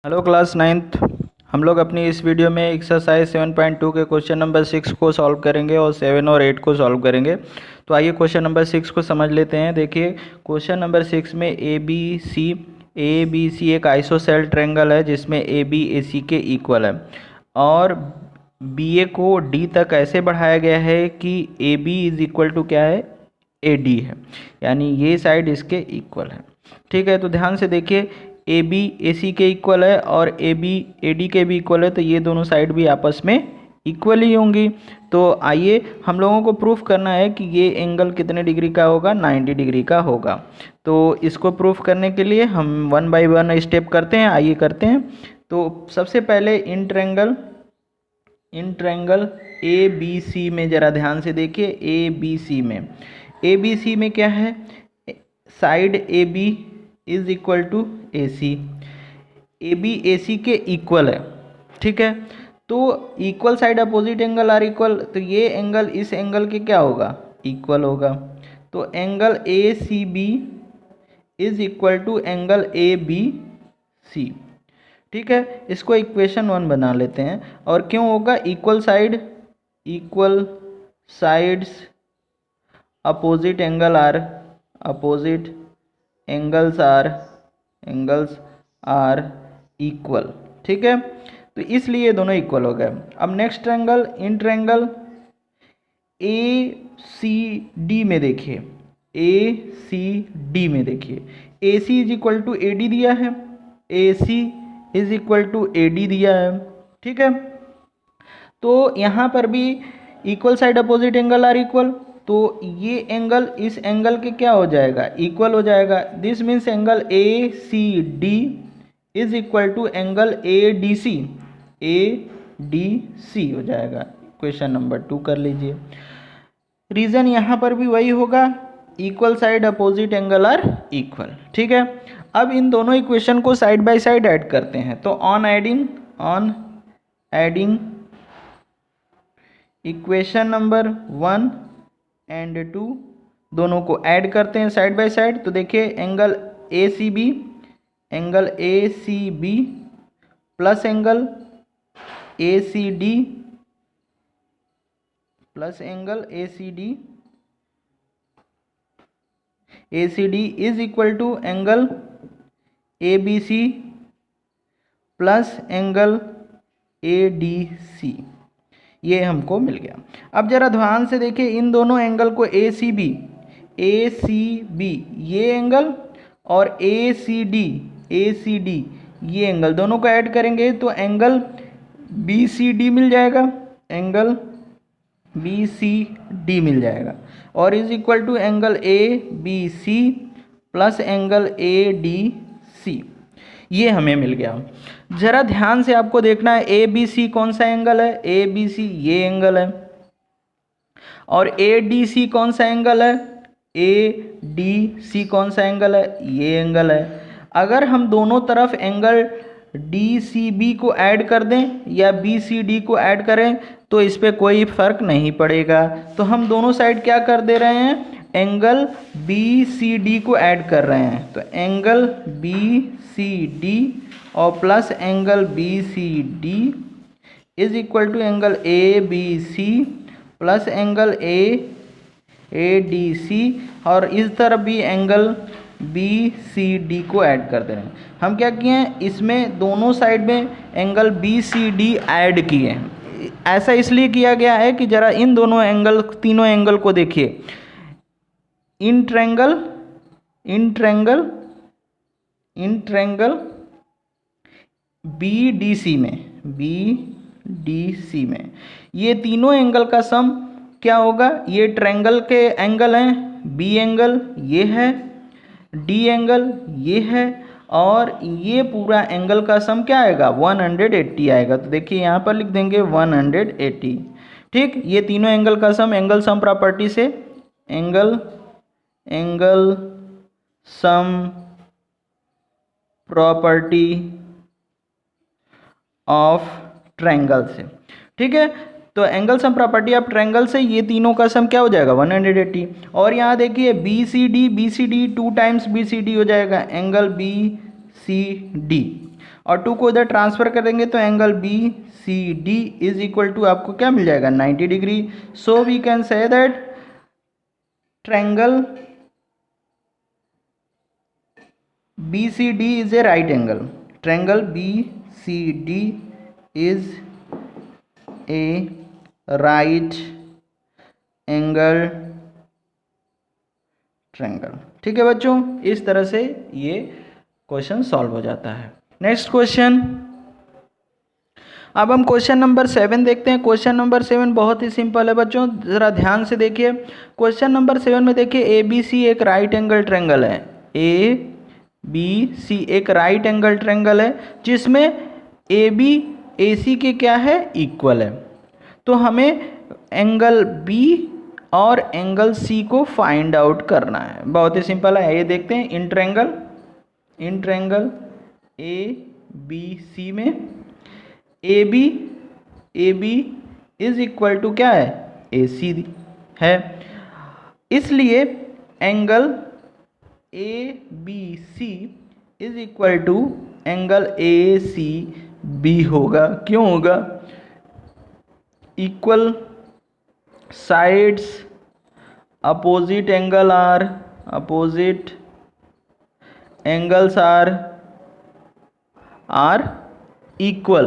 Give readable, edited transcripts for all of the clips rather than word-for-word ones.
Hello class ninth. हम लोग अपनी इस वीडियो में एक्सरसाइज 7.2 के क्वेश्चन नंबर 6 को सॉल्व करेंगे और 7 और 8 को सॉल्व करेंगे। तो आइए क्वेश्चन नंबर 6 को समझ लेते हैं। देखिए क्वेश्चन नंबर 6 में ए बी सी एक आइसोसेल ट्रायंगल है जिसमें ए बी ए सी के इक्वल है और बी ए को डी तक ऐसे बढ़ाया गया है कि A B is equal to क्या है, ए डी है, यानी ये साइड इसके इक्वल है। ठीक है, तो ध्यान से देखिए ए बी ए सी के इक्वल है और ए बी ए डी के भी इक्वल है, तो ये दोनों साइड भी आपस में इक्वल ही होंगी। तो आइए हम लोगों को प्रूफ करना है कि ये एंगल कितने डिग्री का होगा, 90 डिग्री का होगा। तो इसको प्रूफ करने के लिए हम 1 बाय 1 स्टेप करते हैं। आइए करते हैं। तो सबसे पहले इन ट्रायंगल ए बी सी में ज़रा ध्यान से देखिए। ए बी सी में क्या है, side a B is equal to A c, a b a c के इक्वल है। ठीक है, तो equal side opposite angle are equal, तो ये एंगल इस एंगल के क्या होगा, इक्वल होगा। तो angle A C B is equal to angle A B C. ठीक है, इसको इक्वेशन 1 बना लेते हैं। और क्यों होगा, equal sides opposite angles are equal. ठीक है, तो इसलिए दोनों इक्वल हो गए। अब next triangle, in triangle a C d में देखिए, a c is equal to a d दिया है, ए c is equal to a d दिया है। ठीक है, तो यहाँ पर भी equal side opposite angle are equal, तो ये एंगल इस एंगल के क्या हो जाएगा, इक्वल हो जाएगा। This means angle A C D is equal to angle A D C हो जाएगा। क्वेश्चन नंबर 2 कर लीजिए। रीजन यहाँ पर भी वही होगा, equal side opposite angle are equal. ठीक है, अब इन दोनों इक्वेशन को साइड बाय साइड ऐड करते हैं। तो on adding equation number 1 and 2 दोनों को ऐड करते हैं साइड बाय साइड। तो देखिए angle A C B plus angle A C D is equal to angle A B C plus angle A D C. ये हमको मिल गया। अब जरा ध्यान से देखिए इन दोनों एंगल को ए सी बी ये एंगल और ए सी डी ये एंगल, दोनों को ऐड करेंगे तो एंगल बी सी डी मिल जाएगा, और is equal to angle A B C plus angle A D C. ये हमें मिल गया। जरा ध्यान से आपको देखना है ए बी सी कौन सा एंगल है, ए बी सी ये एंगल है, और ए डी सी कौन सा एंगल है, ए डी सी कौन सा एंगल है, ये एंगल है। अगर हम दोनों तरफ एंगल डी सी बी को ऐड कर दें या बी सी डी को ऐड करें तो इस पर कोई फर्क नहीं पड़ेगा। तो हम दोनों साइड क्या कर दे रहे हैं, एंगल बी सी डी को ऐड कर रहे हैं। तो एंगल बी सी डी और plus angle B C D is equal to angle A B C plus angle A D C, और इस तरफ भी एंगल बी सी डी को ऐड कर दे रहे हैं। हम क्या किए हैं, इसमें दोनों साइड में angle B C D add किए हैं। ऐसा इसलिए किया गया है कि जरा इन दोनों एंगल, तीनों एंगल को देखिए। In triangle B D C में ये तीनों एंगल का सम क्या होगा, ये ट्रायंगल के एंगल हैं, बी एंगल ये है, डी एंगल ये है, और ये पूरा एंगल का सम क्या आएगा, 180 आएगा। तो देखिए यहाँ पर लिख देंगे 180। ठीक, ये तीनों एंगल का सम एंगल सम प्रॉपर्टी से angle sum property of triangle से। ठीक है, तो angle sum property of triangle से ये तीनों का सम क्या हो जाएगा, 180। और यहाँ देखिए B C D 2 times B C D हो जाएगा एंगल बी सी डी, और 2 को इधर ट्रांसफ़र करेंगे तो angle B C D is equal to आपको क्या मिल जाएगा 90 degree. So we can say that triangle B C D is a right angle. Triangle B C D is a right angle triangle. ठीक है बच्चों, इस तरह से ये क्वेश्चन सॉल्व हो जाता है। नेक्स्ट क्वेश्चन, अब हम क्वेश्चन नंबर 7 देखते हैं। क्वेश्चन नंबर 7 बहुत ही सिंपल है बच्चों, ज़रा ध्यान से देखिए। क्वेश्चन नंबर 7 में देखिए ए बी सी एक राइट एंगल ट्रायंगल है। ए बी सी एक राइट एंगल ट्रायंगल है जिसमें ए बी ए सी के क्या है इक्वल है। तो हमें एंगल बी और एंगल सी को फाइंड आउट करना है। बहुत ही सिंपल है, ये देखते हैं। इन ट्रायंगल ए बी सी में A B is equal to क्या है ए सी है, इसलिए angle A B C is equal to angle A C B होगा। क्यों होगा? Equal sides opposite angles are equal.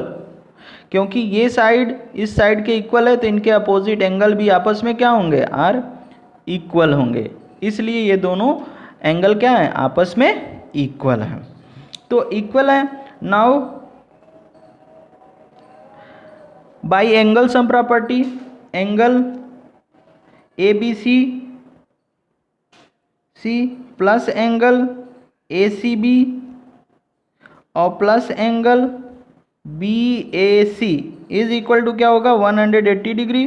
क्योंकि ये साइड इस साइड के इक्वल है तो इनके अपोजिट एंगल भी आपस में क्या होंगे आर इक्वल होंगे, इसलिए ये दोनों एंगल क्या है आपस में इक्वल है। तो इक्वल है। Now by angle sum property angle A B C plus angle A C b और plus angle b a c is equal to क्या होगा 180 degree.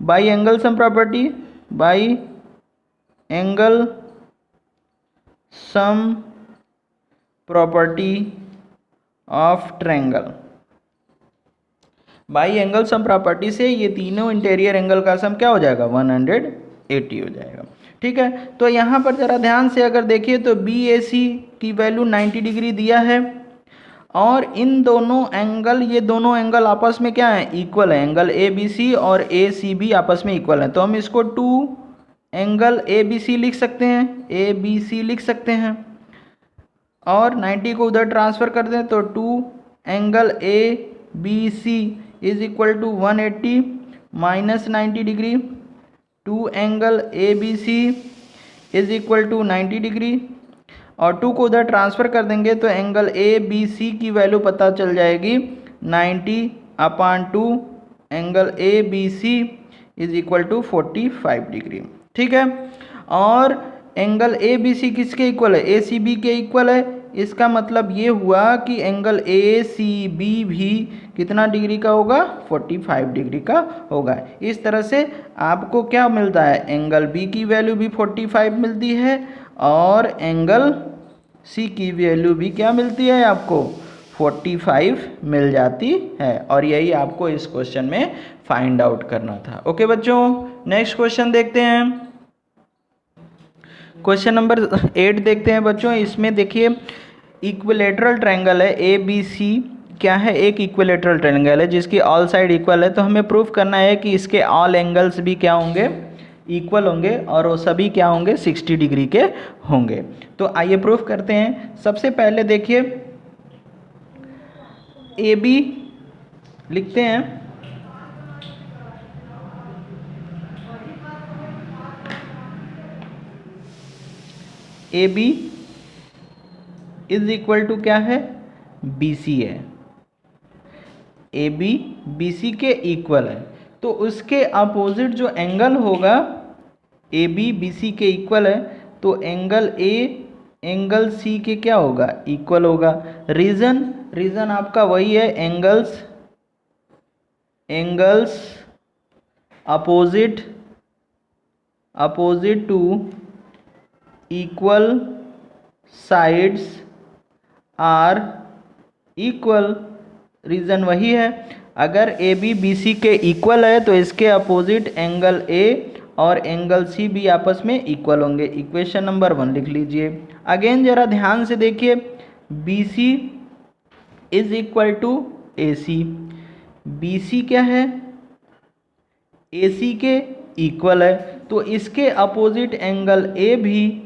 By angle sum property by angle sum property of triangle. By angle sum property से ये तीनों interior angle का सम क्या हो जाएगा 180 हो जाएगा। ठीक है, तो यहाँ पर ज़रा ध्यान से अगर देखिए तो बी ए सी की वैल्यू 90 डिग्री दिया है और इन दोनों एंगल ये दोनों एंगल आपस में क्या है इक्वल है। एंगल ए बी सी और ए सी भी आपस में इक्वल है, तो हम इसको 2 एंगल ए बी सी लिख सकते हैं, ए बी सी लिख सकते हैं और 90 को उधर ट्रांसफ़र कर दें तो 2 angle A B C is equal to 180 minus 90 degree. 2 angle A B C is equal to 90 degree और 2 को उधर ट्रांसफ़र कर देंगे तो एंगल ए बी सी की वैल्यू पता चल जाएगी 90/2 angle A B C is equal to 45 degree. ठीक है, और एंगल ए बी सी किसके इक्वल है ए सी बी के इक्वल है। इसका मतलब ये हुआ कि एंगल ए सी बी भी कितना डिग्री का होगा 45 डिग्री का होगा। इस तरह से आपको क्या मिलता है एंगल बी की वैल्यू भी 45 मिलती है और एंगल सी की वैल्यू भी क्या मिलती है आपको 45 मिल जाती है। और यही आपको इस क्वेश्चन में फाइंड आउट करना था। ओके बच्चों, नेक्स्ट क्वेश्चन देखते हैं। क्वेश्चन नंबर 8 देखते हैं बच्चों। इसमें देखिए इक्विलेटरल ट्रायंगल है ए बी सी क्या है एक इक्विलेटरल ट्रायंगल है जिसकी ऑल साइड इक्वल है। तो हमें प्रूफ करना है कि इसके ऑल एंगल्स भी क्या होंगे इक्वल होंगे और वो सभी क्या होंगे 60 डिग्री के होंगे। तो आइए प्रूफ करते हैं। सबसे पहले देखिए ए बी लिखते हैं, A B is equal to क्या है बी सी है। ए बी बी सी के इक्वल है तो उसके अपोजिट जो एंगल होगा ए बी बी सी के इक्वल है तो एंगल ए एंगल सी के क्या होगा इक्वल होगा। रीज़न आपका वही है angles opposite to equal sides are equal. Reason वही है, अगर ए बी बी सी के इक्वल है तो इसके अपोजिट एंगल ए और एंगल सी भी आपस में इक्वल होंगे। इक्वेशन नंबर 1 लिख लीजिए। अगेन ज़रा ध्यान से देखिए, B C is equal to A C, B C क्या है, ए सी के इक्वल है, तो इसके अपोजिट एंगल ए भी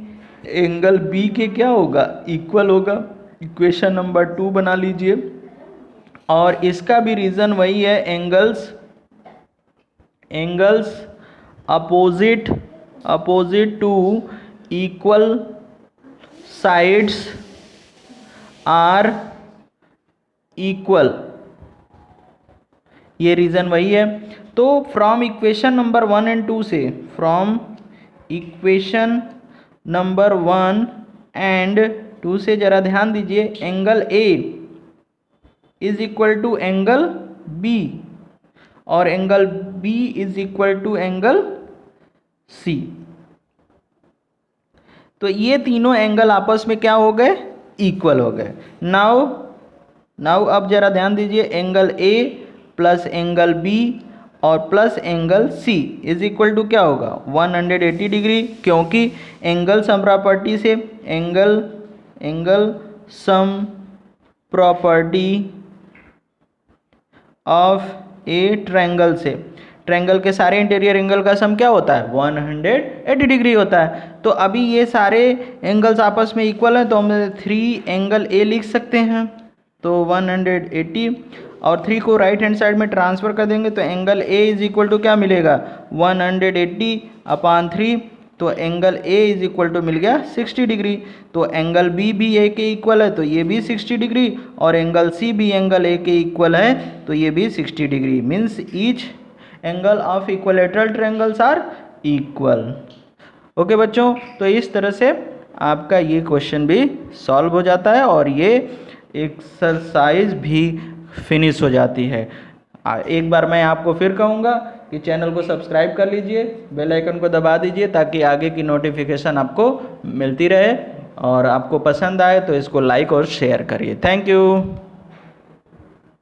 एंगल बी के क्या होगा, इक्वल होगा। इक्वेशन नंबर 2 बना लीजिए। और इसका भी रीज़न वही है, angles opposite to equal sides are equal, ये रीज़न वही है। तो फ्रॉम इक्वेशन नंबर 1 एंड 2 से, फ्रॉम इक्वेशन नंबर 1 एंड 2 से जरा ध्यान दीजिए, angle a is equal to angle b और angle b is equal to angle c. तो ये तीनों एंगल आपस में क्या हो गए, इक्वल हो गए। नाउ अब जरा ध्यान दीजिए, angle a plus angle b और plus angle c is equal to क्या होगा, 180 डिग्री, क्योंकि एंगल सम प्रॉपर्टी से, angle sum property of a triangle से, ट्रायंगल के सारे इंटीरियर एंगल का सम क्या होता है, 180 डिग्री होता है। तो अभी ये सारे एंगल्स आपस में इक्वल हैं, तो हम 3 एंगल ए लिख सकते हैं, तो 180 और 3 को राइट हैंड साइड में ट्रांसफ़र कर देंगे, तो angle a is equal to क्या मिलेगा, 180/3, तो angle a is equal to मिल गया 60 डिग्री। तो एंगल बी भी ए के इक्वल है, तो ये भी 60 डिग्री, और एंगल सी भी एंगल ए के इक्वल है, तो ये भी 60 degree. Means each angle of equilateral triangles are equal. Okay बच्चों, तो इस तरह से आपका ये क्वेश्चन भी सॉल्व हो जाता है और ये एक्सरसाइज भी फिनिश हो जाती है। एक बार मैं आपको फिर कहूँगा कि चैनल को सब्सक्राइब कर लीजिए, बेल आइकन को दबा दीजिए ताकि आगे की नोटिफिकेशन आपको मिलती रहे, और आपको पसंद आए तो इसको लाइक और शेयर करिए। Thank you.